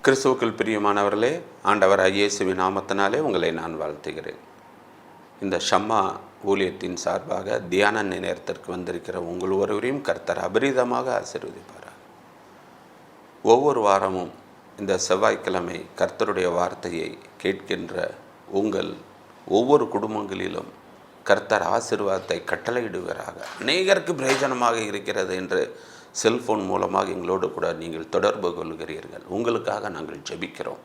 கிறிஸ்துவுக்குள் பிரியமானவர்களே, ஆண்டவர் இயேசுவின் நாமத்தினாலே உங்களை நான் வாழ்த்துகிறேன். இந்த ஷம்மா ஊழியத்தின் சார்பாக தியான நேரத்திற்கு வந்திருக்கிற உங்கள் ஒருவரையும் கர்த்தர் அபரிதமாக ஆசீர்வதிப்பார். ஒவ்வொரு வாரமும் இந்த செவ்வாய்க்கிழமை கர்த்தருடைய வார்த்தையை கேட்கின்ற உங்கள் ஒவ்வொரு குடும்பங்களிலும் கர்த்தர் ஆசீர்வாதத்தை கட்டளையிடுவராக. அநேகருக்கு பிரயோஜனமாக இருக்கிறது என்று செல்ஃபோன் மூலமாக எங்களோடு கூட நீங்கள் தொடர்பு கொள்கிறீர்கள். உங்களுக்காக நாங்கள் ஜெபிக்கிறோம்.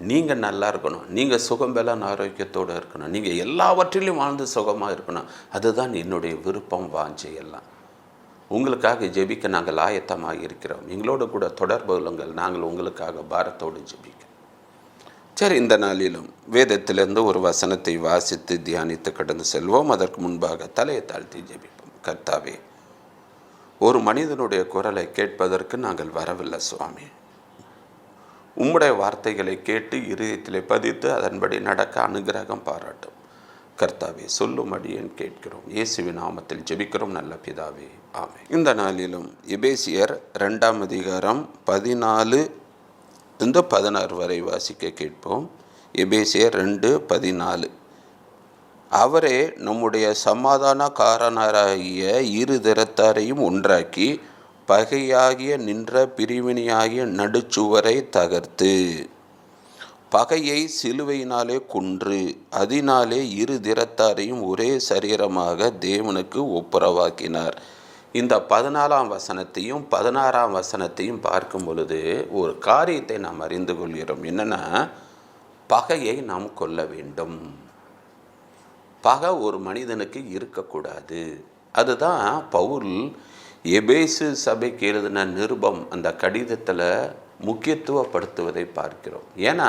நீங்கள் நல்லா இருக்கணும், நீங்கள் சுகம்பெல்லாம் ஆரோக்கியத்தோடு இருக்கணும், நீங்கள் எல்லாவற்றிலும் வாழ்ந்து சுகமாக இருக்கணும். அதுதான் என்னுடைய விருப்பம், வாஞ்சை எல்லாம். உங்களுக்காக ஜெபிக்க நாங்கள் ஆயத்தமாக இருக்கிறோம். எங்களோடு கூட தொடர்பு கொள்ளுங்கள். நாங்கள் உங்களுக்காக பாரத்தோடு ஜெபிக்கிறோம். சரி, இந்த நாளிலும் வேதத்திலிருந்து ஒரு வசனத்தை வாசித்து தியானித்து கடந்து செல்வோம். அதற்கு முன்பாக தலையை தாழ்த்தி ஜெபிப்போம். கர்த்தாவே, ஒரு மனிதனுடைய குரலை கேட்பதற்கு நாங்கள் வரவில்லை சுவாமி. உம்முடைய வார்த்தைகளை கேட்டு இருதயத்திலே பதித்து அதன்படி நடக்க அனுகிரகம் பாராட்டும். கர்த்தாவே, சொல்லும்படியேன் கேட்கிறோம். இயேசுவின் நாமத்தில் ஜெபிக்கிறோம் நல்ல பிதாவே, ஆமென். இந்த நாளிலும் எபேசியர் 2ஆம் அதிகாரம் 14-16 வரை வாசிக்க கேட்போம். எபேசியர் 2:14. அவரே நம்முடைய சமாதானக்காரனராகிய இரு திறத்தாரையும் ஒன்றாக்கி பகையாகிய நின்ற பிரிவினையாகிய நடுச்சுவரை தகர்த்து பகையை சிலுவையினாலே கொன்று அதனாலே இரு திறத்தாரையும் ஒரே சரீரமாக தேவனுக்கு ஒப்புரவாக்கினார். இந்த 14ஆம் வசனத்தையும் 16ஆம் வசனத்தையும் பார்க்கும் பொழுது ஒரு காரியத்தை நாம் அறிந்து கொள்கிறோம். என்னென்னா, பகையை நாம் கொல்ல வேண்டும். பகை ஒரு மனிதனுக்கு இருக்கக்கூடாது. அதுதான் பவுல் எபேசு சபைக்கு எழுதின நிருபம் அந்த கடிதத்தில் முக்கியத்துவப்படுத்துவதை பார்க்கிறோம். ஏன்னா,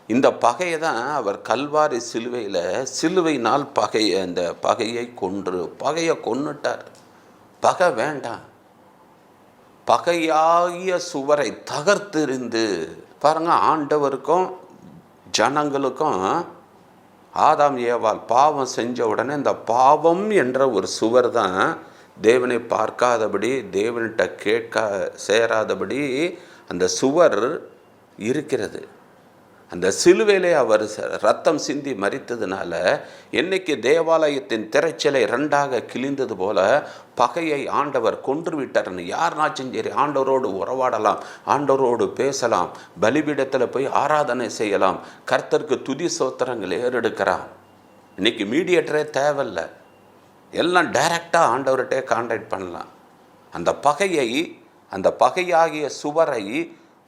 இந்த பகையை தான் அவர் கல்வாரி சிலுவையினால் அந்த பகையை கொன்னுட்டார். பகை வேண்டாம். பகையாகிய சுவரை தகர்த்தெறிந்து பாருங்க. ஆண்டவருக்கும் ஜனங்களுக்கும் ஆதாம் ஏவாள் பாவம் செஞ்ச உடனே இந்த பாவம் என்ற ஒரு சுவர் தான் தேவனை பார்க்காதபடி, தேவன்கிட்ட சேராதபடி அந்த சுவர் இருக்கிறது. அந்த சிலுவையிலே அவர் ரத்தம் சிந்தி மரித்ததுனால என்னைக்கு தேவாலயத்தின் திரைச்சலை 2ஆக கிழிந்தது போல பகையை ஆண்டவர் கொன்று விட்டார்னு யாருனாச்சும் சரி ஆண்டவரோடு உறவாடலாம், ஆண்டவரோடு பேசலாம், பலிபீடத்தில் போய் ஆராதனை செய்யலாம், கர்த்தருக்கு துதி சோத்திரங்கள் ஏறெடுக்கிறான். இன்னைக்கு மீடியேட்டரே தேவையில்லை, எல்லாம் டைரக்டாக ஆண்டவர்கிட்டே கான்டாக்ட் பண்ணலாம். அந்த பகையாகிய சுவரை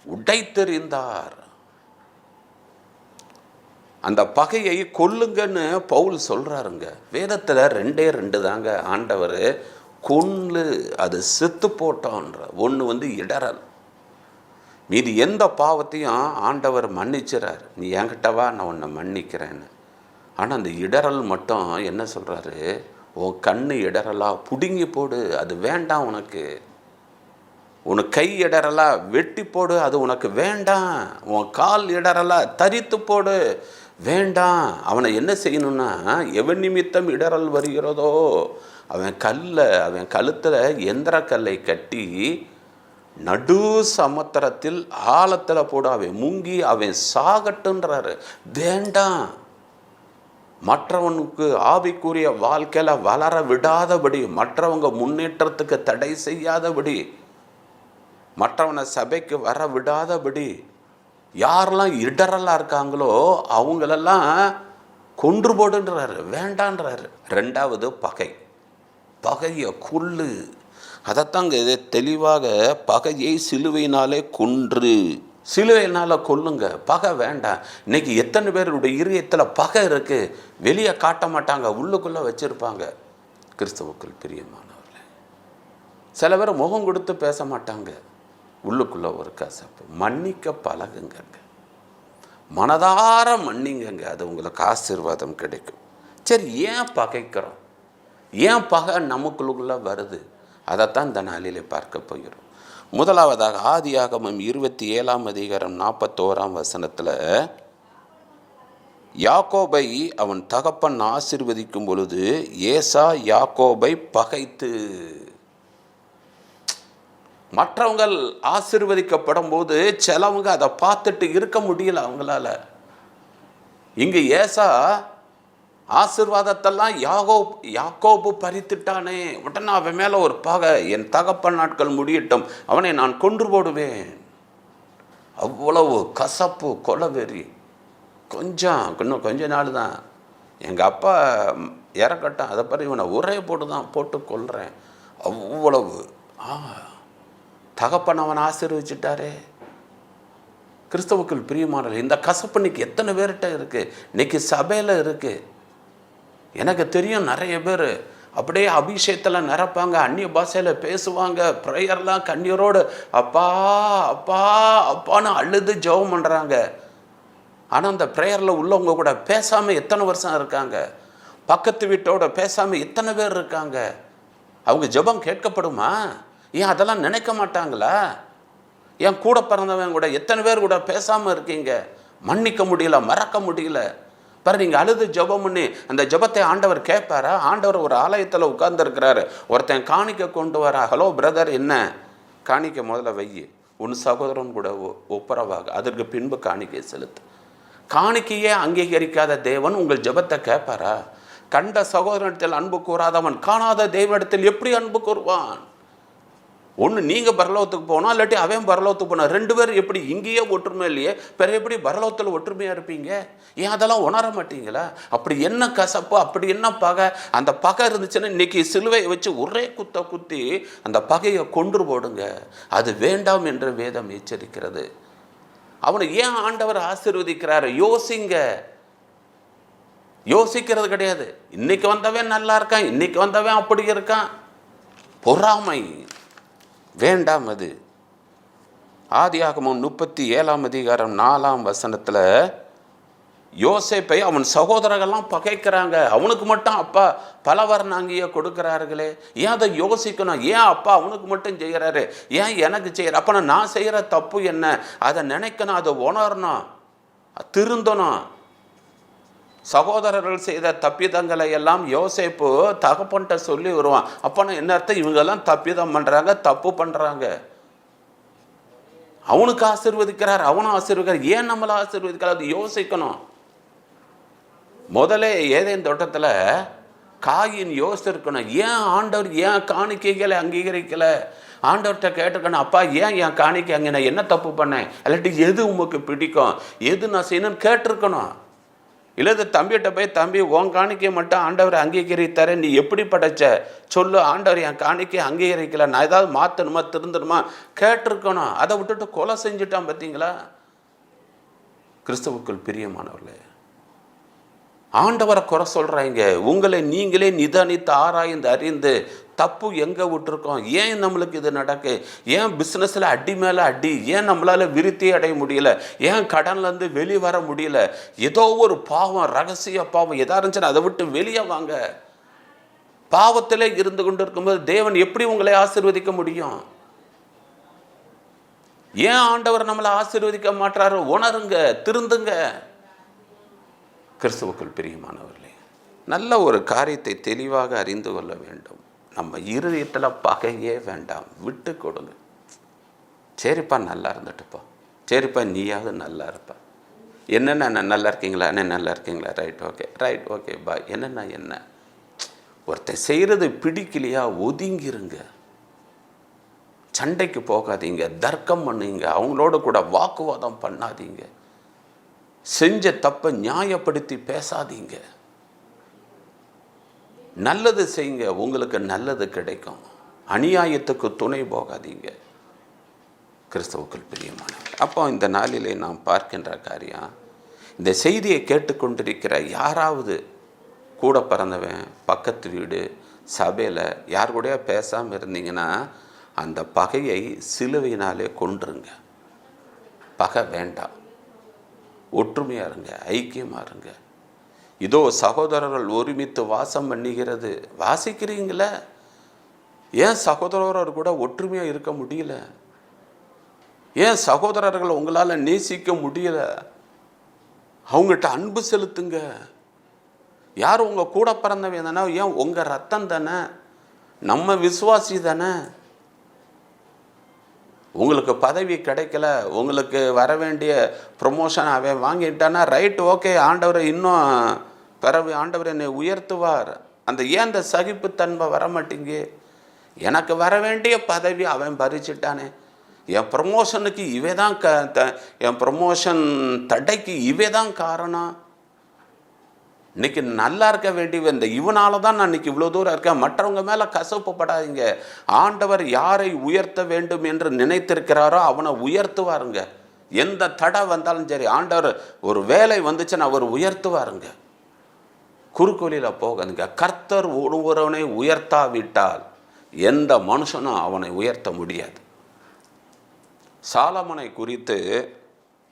உடைத்தெறிந்தார். அந்த பகையை கொல்லுங்கன்னு பவுல் சொல்கிறாருங்க. வேதத்தில் 2 தாங்க ஆண்டவர் கொன்று அது செத்து போட்டோன்ற. ஒன்று இடறல். மீதி எந்த பாவத்தையும் ஆண்டவர் மன்னிச்சுறார். நீ என்கிட்ட வா, நான் உன்னை மன்னிக்கிறேன்னு. ஆனால் அந்த இடறல் மட்டும் என்ன சொல்கிறாரு, உன் கண்ணு இடறலா பிடுங்கி போடு, அது வேண்டாம் உனக்கு. உனக்கு கை இடறலா வெட்டி போடு, அது உனக்கு வேண்டாம். உன் கால் இடறலா தரித்து போடு, வேண்டாம். அவனை என்ன செய்யணும்னா, எவன் நிமித்தம் இடறல் வருகிறதோ அவன் கழுத்தில் எந்திர கல்லை கட்டி நடு சமுத்திரத்தில் ஆழத்தில் போட அவன் முங்கி அவன் சாகட்டுன்றாரு. வேண்டாம். மற்றவனுக்கு ஆவிக்குரிய வாழ்க்கையில் வளர விடாதபடி, மற்றவங்க முன்னேற்றத்துக்கு தடை செய்யாதபடி, மற்றவனை சபைக்கு வர விடாதபடி, யாரெல்லாம் இடறலாக இருக்காங்களோ அவங்களெல்லாம் கொன்று போடுன்றாரு, வேண்டான்றாரு. 2வது பகையை கொல்லு. அதைத்தாங்க தெளிவாக பகையை சிலுவையினாலே கொன்று, சிலுவையினால் கொல்லுங்க, பகை வேண்டாம். இன்னைக்கு எத்தனை பேருடைய இருதயத்தில் பகை இருக்குது, வெளியே காட்ட மாட்டாங்க, உள்ளுக்குள்ளே வச்சுருப்பாங்க. கிறிஸ்துவுக்குள் பிரியமானவர்களே, சில பேர் முகம் கொடுத்து பேச மாட்டாங்க, உள்ளுக்குள்ளே ஒரு கசப்பு. மன்னிக்க பழகுங்க, மனதார மன்னிங்கங்க, அது உங்களுக்கு ஆசீர்வாதம் கிடைக்கும். சரி, ஏன் பகைக்கிறோம்? ஏன் பகை நமக்குள்ளுக்குள்ளே வருது? அதைத்தான் இந்த நாளிலே பார்க்க போகிறோம். முதலாவதாக ஆதியாகமம் 27ஆம் அதிகாரம் 41ஆம் வசனத்தில் யாக்கோபை அவன் தகப்பன் ஆசீர்வதிக்கும் பொழுது ஏசா யாக்கோபை பகைத்து மற்றவங்கள் ஆசீர்வதிக்கப்படும் போது சிலவங்க அதை பார்த்துட்டு இருக்க முடியல அவங்களால. இங்கு ஏசா ஆசீர்வாதத்தெல்லாம் யாக்கோபு பறித்துட்டானே, உடனே அவன் மேலே ஒரு பகை, என் தகப்பன் நாட்கள் முடியட்டும், அவனை நான் கொன்று போடுவேன். அவ்வளவு கசப்பு, கொலவெறி. இன்னும் கொஞ்ச நாள் தான் எங்கள் அப்பா இறக்கட்டும், அதை பிறகு இவனை உரையை போட்டு கொல்றேன். அவ்வளவு தகப்பன் அவனை ஆசீர்வதிச்சிட்டாரே. கிறிஸ்தவுக்குள் பிரியமானவர்களே, இந்த கசப்பு இன்னைக்கு எத்தனை பேர்கிட்ட இருக்குது, இன்னைக்கு சபையில் இருக்குது. எனக்கு தெரியும் நிறைய பேர் அப்படியே அபிஷேகத்தில் நிரப்பாங்க, அந்நிய பாஷையில் பேசுவாங்க, ப்ரேயர்லாம் கண்ணீரோடு அப்பா அப்பா அப்பான்னு அழுது ஜெபம் பண்ணுறாங்க. ஆனால் அந்த ப்ரேயரில் உள்ளவங்க கூட பேசாமல் எத்தனை வருஷம் இருக்காங்க, பக்கத்து வீட்டோட பேசாமல் எத்தனை பேர் இருக்காங்க. அவங்க ஜெபம் கேட்கப்படுமா? ஏன் அதெல்லாம் நினைக்க மாட்டாங்களா? ஏன் கூட பிறந்தவங்க கூட எத்தனை பேர் கூட பேசாமல் இருக்கீங்க, மன்னிக்க முடியல, மறக்க முடியல. பாரு, நீங்கள் அழுது ஜெபம் பண்ணி அந்த ஜெபத்தை ஆண்டவர் கேட்பாரா? ஆண்டவர் ஒரு ஆலயத்தில் உட்கார்ந்துருக்கிறாரு, ஒருத்தன் காணிக்க கொண்டு வரா. ஹலோ பிரதர், என்ன காணிக்க முதல்ல வை, உன் சகோதரன் கூட ஒப்புரவாக, அதற்கு பின்பு காணிக்கை செலுத்து. காணிக்கையே அங்கீகரிக்காத தேவன் உங்கள் ஜெபத்தை கேட்பாரா? கண்ட சகோதரனிடத்தில் அன்பு கூறாதவன் காணாத தேவனிடத்தில் எப்படி அன்பு கூறுவான்? ஒன்று நீங்கள் பரலோகத்துக்கு போனால், இல்லாட்டி அவன் பரலோகத்துக்கு போனால், ரெண்டு பேரும் எப்படி இங்கேயே ஒற்றுமை இல்லையே, பிற எப்படி பரலோகத்தில் ஒற்றுமையாக இருப்பீங்க? ஏன் அதெல்லாம் உணர மாட்டீங்களா? அப்படி என்ன கசப்பு, அப்படி என்ன பகை? அந்த பகை இருந்துச்சுன்னா இன்றைக்கி சிலுவையை வச்சு ஒரே குத்தி அந்த பகையை கொன்று போடுங்க. அது வேண்டாம் என்று வேதம் எச்சரிக்கிறது. அவனை ஏன் ஆண்டவர் ஆசீர்வதிக்கிறாரு? யோசிங்க. யோசிக்கிறது கிடையாது. இன்னைக்கு வந்தவன் நல்லா இருக்கான், இன்னைக்கு வந்தவன் அப்படி இருக்கான். பொறாமை வேண்டாம். அது ஆதியாகமம் 37:4 யோசேப்பை அவன் சகோதரர்கள்லாம் பகைக்கிறாங்க. அவனுக்கு மட்டும் அப்பா பலவர்ண அங்கேயே கொடுக்குறார்களே, ஏன் அதை யோசிக்கணும்? ஏன் அப்பா அவனுக்கு மட்டும் செய்கிறாரு, ஏன் எனக்கு செய்கிற? அப்போ நான் செய்கிற தப்பு என்ன? அதை நினைக்கணும், அதை உணரணும், திருந்தணும். சகோதரர்கள் செய்த தப்பிதங்களை எல்லாம் யோசேப்பு தகப்பன்ட்ட சொல்லி வருவான். அப்போனா என்ன அர்த்தம்? இவங்கெல்லாம் தப்பிதம் பண்ணுறாங்க, தப்பு பண்ணுறாங்க. அவனுக்கு ஆசீர்வதிக்கிறார், அவனும் ஆசீர்வதிக்கிறார். ஏன் நம்மளை ஆசீர்வதிக்கிறார்? அது யோசிக்கணும். முதலே ஏதேன் தோட்டத்தில் காயின் யோசிச்சிருக்கணும், ஏன் ஆண்டவர் ஏன் காணிக்கைகளை அங்கீகரிக்கலை? ஆண்டவர்கிட்ட கேட்டிருக்கணும், அப்பா ஏன் என் காணிக்கை அங்கே நான் என்ன தப்பு பண்ணேன், இல்லாட்டி எது உமக்கு பிடிக்கும், எது நான் செய்யணும்னு கேட்டிருக்கணும். இல்லை தம்பிகிட்ட போய், தம்பி உன் காணிக்கையை மட்டும் ஆண்டவர் அங்கீகரித்தார, நீ எப்படி படைச்ச சொல்லு, ஆண்டவர் என் காணிக்கையை அங்கீகரிக்கலை, நான் ஏதாவது மாற்றணுமா திருந்தணுமா கேட்டிருக்கணும். அதை விட்டுட்டு கொலை செஞ்சுட்டான். பார்த்தீங்களா? கிறிஸ்துவுக்குள் பிரியமானவர்களே, ஆண்டவரை குறை சொல்கிறாங்க. உங்களை நீங்களே நிதானித்து ஆராய்ந்து அறிந்து தப்பு எங்கே விட்டுருக்கோம், ஏன் நம்மளுக்கு இது நடக்கு, ஏன் பிஸ்னஸில் அடி மேலே அடி, ஏன் நம்மளால் விருத்தி அடைய முடியல, ஏன் கடன்லேருந்து வெளியே வர முடியல, ஏதோ ஒரு பாவம், ரகசிய பாவம் எதாக இருந்துச்சுன்னா அதை விட்டு வெளியே வாங்க. பாவத்திலே இருந்து கொண்டு இருக்கும்போது தேவன் எப்படி உங்களை ஆசீர்வதிக்க முடியும்? ஏன் ஆண்டவர் நம்மளை ஆசீர்வதிக்க மாட்டாரோ உணருங்க, திருந்துங்க. கிறிஸ்துவுக்குள் பிரியமானவர்களே, நல்ல ஒரு காரியத்தை தெளிவாக அறிந்து கொள்ள வேண்டும். நம்ம இருதயத்தில் பகையே வேண்டாம், விட்டு கொடுங்க. சரிப்பா நல்லா இருந்துட்டுப்பா, சரிப்பா நீயாவது நல்லா இருப்பா, என்னென்ன நல்லா இருக்கீங்களா, என்ன நல்லா இருக்கீங்களா, ரைட் ஓகே பாய். என்னென்ன என்ன ஒருத்தன் செய்கிறது பிடிக்கலையா ஒதுங்கிருங்க. சண்டைக்கு போகாதீங்க, தர்க்கம் பண்ணுங்க, அவங்களோட கூட வாக்குவாதம் பண்ணாதீங்க, செஞ்ச தப்பை நியாயப்படுத்தி பேசாதீங்க. நல்லது செய்யுங்க, உங்களுக்கு நல்லது கிடைக்கும். அநியாயத்துக்கு துணை போகாதீங்க. கிறிஸ்துவுக்குள் பிரியமானவர்களே, அப்போ இந்த நாளிலே நாம் பார்க்கின்ற காரியம், இந்த செய்தியை கேட்டுக்கொண்டிருக்கிற யாராவது கூட பிறந்தவன், பக்கத்து வீடு, சபையில் யார் கூடயா பேசாமல் இருந்தீங்கன்னா அந்த பகையை சிலுவையினாலே கொன்றுங்க. பகை வேண்டாம், ஒற்றுமையாக இருங்க, ஐக்கியமாக இருங்க. இதோ சகோதரர்கள் ஒருமித்து வாசம் பண்ணுகிறது. வாசிக்கிறீங்களே, ஏன் சகோதரர் கூட ஒற்றுமையாக இருக்க முடியல? ஏன் சகோதரர்கள் உங்களால் நேசிக்க முடியல? அவங்ககிட்ட அன்பு செலுத்துங்க. யார் உங்கள் கூட பிறந்தவன் தானே, ஏன் உங்கள் ரத்தம் தானே, நம்ம விசுவாசி தானே. உங்களுக்கு பதவி கிடைக்கல, உங்களுக்கு வர வேண்டிய ப்ரொமோஷன் அவன் வாங்கிட்டான்னா ரைட், ஓகே, ஆண்டவர் இன்னும் பிறகு ஆண்டவர் என்னை உயர்த்துவார். ஏன் அந்த சகிப்புத்தன்மை வர மாட்டேங்கு? எனக்கு வர வேண்டிய பதவி அவன் பறிச்சிட்டானே, என் ப்ரமோஷனுக்கு இவே தான் என் ப்ரமோஷன் தடைக்கு இவே தான் காரணம். இன்றைக்கி நல்லா இருக்க வேண்டிய இவனால தான் நான் இன்றைக்கி இவ்வளோ தூரம் இருக்கேன். மற்றவங்க மேலே கசப்புப்படாதீங்க. ஆண்டவர் யாரை உயர்த்த வேண்டும் என்று நினைத்திருக்கிறாரோ அவனை உயர்த்துவாருங்க. எந்த தடை வந்தாலும் சரி, ஆண்டவர் ஒரு வேலை வந்துச்சுன்னா அவர் உயர்த்துவாருங்க. குறுக்கோலியில் போகாதுங்க. கர்த்தர் ஒருவனை உயர்த்தாவிட்டால் எந்த மனுஷனும் அவனை உயர்த்த முடியாது. சாலமனை குறித்து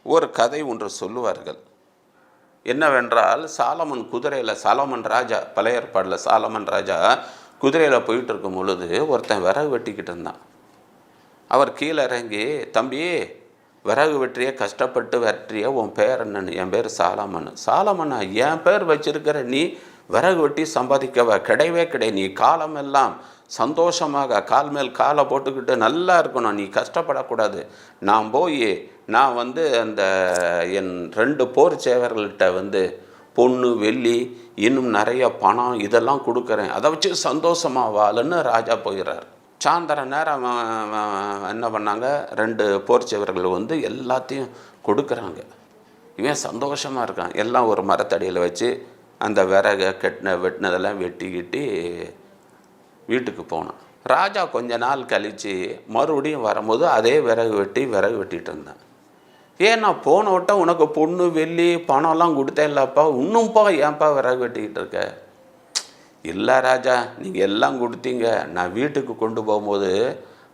ஒரு கதை ஒன்று சொல்லுவார்கள். என்னவென்றால், சாலமன் குதிரையில், சாலமன் ராஜா, பழைய ஏற்பாடில் சாலமன் ராஜா குதிரையில் போயிட்டு இருக்கும் பொழுது ஒருத்தன் விறகு வெட்டிக்கிட்டு இருந்தான். அவர் கீழே இறங்கி, தம்பி, விறகு வெற்றிய கஷ்டப்பட்டு வெற்றிய உன் பேர் என்னன்னு? என் பேர் சாலமன். சாலமனா? என் பேர் வச்சிருக்கிற நீ விறகு வெட்டி சம்பாதிக்கவா? கிடையவே கிடையாது. நீ காலமெல்லாம் சந்தோஷமாக கால் மேல் காலை போட்டுக்கிட்டு நல்லா இருக்கணும், நீ கஷ்டப்படக்கூடாது. நான் அந்த என் 2 போர் சேவர்கள்ட்ட பொண்ணு வெள்ளி இன்னும் நிறைய பணம் இதெல்லாம் கொடுக்குறேன், அதை வச்சு சந்தோஷமாக வாழுன்னு ராஜா போயிடுறார். சாயந்தர நேரம் என்ன பண்ணாங்க, 2 போர் சேவர்கள் எல்லாத்தையும் கொடுக்குறாங்க. இவன் சந்தோஷமாக இருக்கான். எல்லாம் ஒரு மரத்தடியில் வச்சு அந்த விறகை வெட்டினதெல்லாம் வெட்டிக்கிட்டு வீட்டுக்கு போனான். ராஜா கொஞ்ச நாள் கழித்து மறுபடியும் வரும்போது அதே விறகு வெட்டிட்டு இருந்தேன். ஏன் நான் போன விட்ட உனக்கு பொண்ணு வெள்ளி பணம்லாம் கொடுத்தேன்லப்பா, இன்னும்ப்பா ஏன்ப்பா விறகு வெட்டிக்கிட்டு இருக்க? இல்லை ராஜா, நீங்கள் எல்லாம் கொடுத்தீங்க, நான் வீட்டுக்கு கொண்டு போகும்போது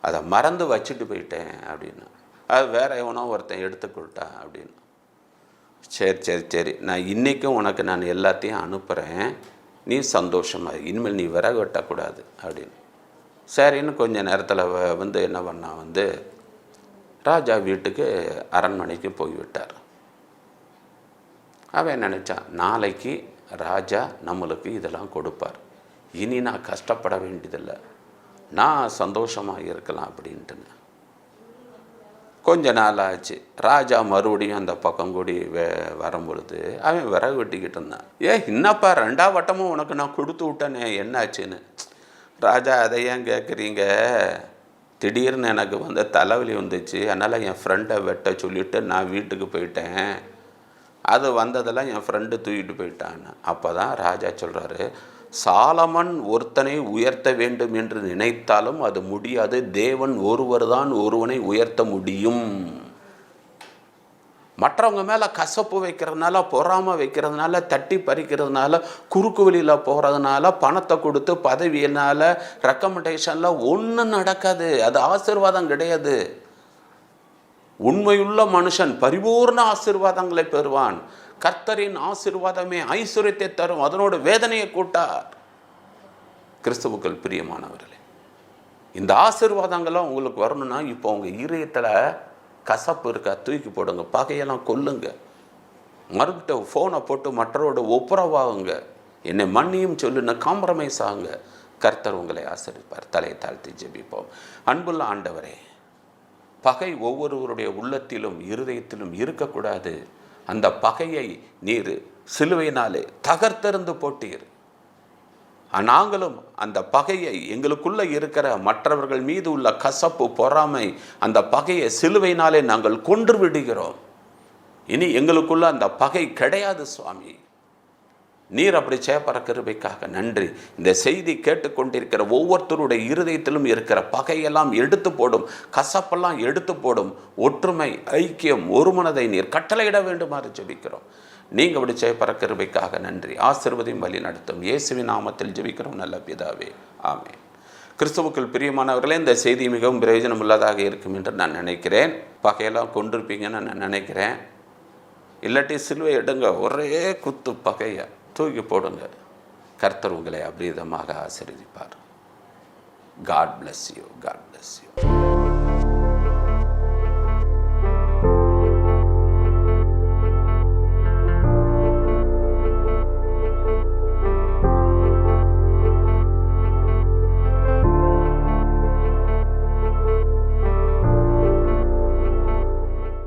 அதை மறந்து வச்சுட்டு போயிட்டேன் அப்படின்னு. அது வேற எவனோ ஒருத்தன் எடுத்துக்கொள்ட்டான் அப்படின்னு. சரி, நான் இன்றைக்கும் உனக்கு நான் எல்லாத்தையும் அனுப்புகிறேன், நீ சந்தோஷமாக, இனிமேல் நீ விறகு வெட்டக்கூடாது அப்படின்னு. சரின்னு கொஞ்ச நேரத்தில் என்ன பண்ணான், ராஜா வீட்டுக்கு அரண்மனைக்கு போய்விட்டார். அவன் நினச்சான், நாளைக்கு ராஜா நம்மளுக்கு இதெல்லாம் கொடுப்பார், இனி நான் கஷ்டப்பட வேண்டியதில்லை, நான் சந்தோஷமாக இருக்கலாம் அப்படின்ட்டுன்னு. கொஞ்ச நாள் ஆச்சு. ராஜா மறுபடியும் அந்த பக்கம் கூடி வரும்பொழுது அவன் விறகு வெட்டிக்கிட்டு இருந்தான். என்னப்பா 2ஆம் வட்டமும் உனக்கு நான் கொடுத்து விட்டேனே, என்னாச்சுன்னு. ராஜா, அதை ஏன் கேட்குறீங்க? திடீர்னு எனக்கு தலைவலி வந்துச்சு, அதனால் என் ஃப்ரெண்டை வெட்ட சொல்லிவிட்டு நான் வீட்டுக்கு போயிட்டேன். அது வந்ததெல்லாம் என் ஃப்ரெண்டு தூக்கிட்டு போயிட்டான்னு. அப்போ தான் ராஜா சொல்கிறாரு, சாலமன் ஒருத்தனை உயர்த்த வேண்டும் என்று நினைத்தாலும் அது முடியாது, தேவன் ஒருவர் தான் ஒருவனை உயர்த்த முடியும். மற்றவங்க மேலே கசப்பு வைக்கிறதுனால, பொறாமை வைக்கிறதுனால, தட்டி பறிக்கிறதுனால, குறுக்கு வழியில் போகிறதுனால, பணத்தை கொடுத்து பதவியினால், ரெக்கமெண்டேஷனில் ஒன்றும் நடக்காது. அது ஆசீர்வாதம் கிடையாது. உண்மையுள்ள மனுஷன் பரிபூர்ண ஆசீர்வாதங்களை பெறுவான். கர்த்தரின் ஆசீர்வாதமே ஐஸ்வர்யத்தை தரும், அதனோடு வேதனையை கூட்டார். கிறிஸ்துவுக்குள் பிரியமானவர்களே, இந்த ஆசீர்வாதங்கள்லாம் உங்களுக்கு வரணும்னா இப்போ உங்கள் இதயத்தில் கசப்பு இருக்கா, தூக்கி போடுங்க, பகையெல்லாம் கொல்லுங்க, மறுக்கிட்ட ஃபோனை போட்டு மற்றவரோட ஒப்புரவாகுங்க, என்னை மன்னியும் சொல்லுன்னு காம்ப்ரமைஸ் ஆகுங்க. கர்த்தர் உங்களை ஆசீர்வதிப்பார். தலையை தாழ்த்தி ஜெபிப்போம். அன்புள்ள ஆண்டவரே, பகை ஒவ்வொருவருடைய உள்ளத்திலும் இருதயத்திலும் இருக்கக்கூடாது. அந்த பகையை நீர் சிலுவையினாலே தகர்த்தெறிந்து போட்டீர். நாங்களும் அந்த பகையை, எங்களுக்குள்ளே இருக்கிற மற்றவர்கள் மீது உள்ள கசப்பு, பொறாமை, அந்த பகையை சிலுவையினாலே நாங்கள் கொன்று விடுகிறோம். இனி எங்களுக்குள்ள அந்த பகை கிடையாது சுவாமி. நீர் அப்படி செய்யப்படுற கிருபைக்காக நன்றி. இந்த செய்தி கேட்டுக்கொண்டிருக்கிற ஒவ்வொருத்தருடைய இருதயத்திலும் இருக்கிற பகையெல்லாம் எடுத்து போடும், கசப்பெல்லாம் எடுத்து போடும். ஒற்றுமை, ஐக்கியம், ஒரு மனதை நீர் கட்டளையிட வேண்டுமாறு ஜெபிக்கிறோம். நீங்கள் அப்படி செய்யப்படுற கிருபைக்காக நன்றி. ஆசீர்வதியும் வழி நடத்தும் இயேசுவின் நாமத்தில் ஜெபிக்கிறோம் நல்ல பிதாவே, ஆமென். கிறிஸ்துவுக்குள் பிரியமானவர்களே, இந்த செய்தி மிகவும் பிரயோஜனம் உள்ளதாக இருக்கும் என்று நான் நினைக்கிறேன். பகையெல்லாம் கொண்டிருப்பீங்கன்னு நான் நினைக்கிறேன். இல்லாட்டி சிலுவை எடுங்க, ஒரே குத்து பகையை தூக்கி போடுங்க. கர்த்தர் உங்களை அபரிதமாக ஆசீர்வதிப்பார். God bless you. God bless you.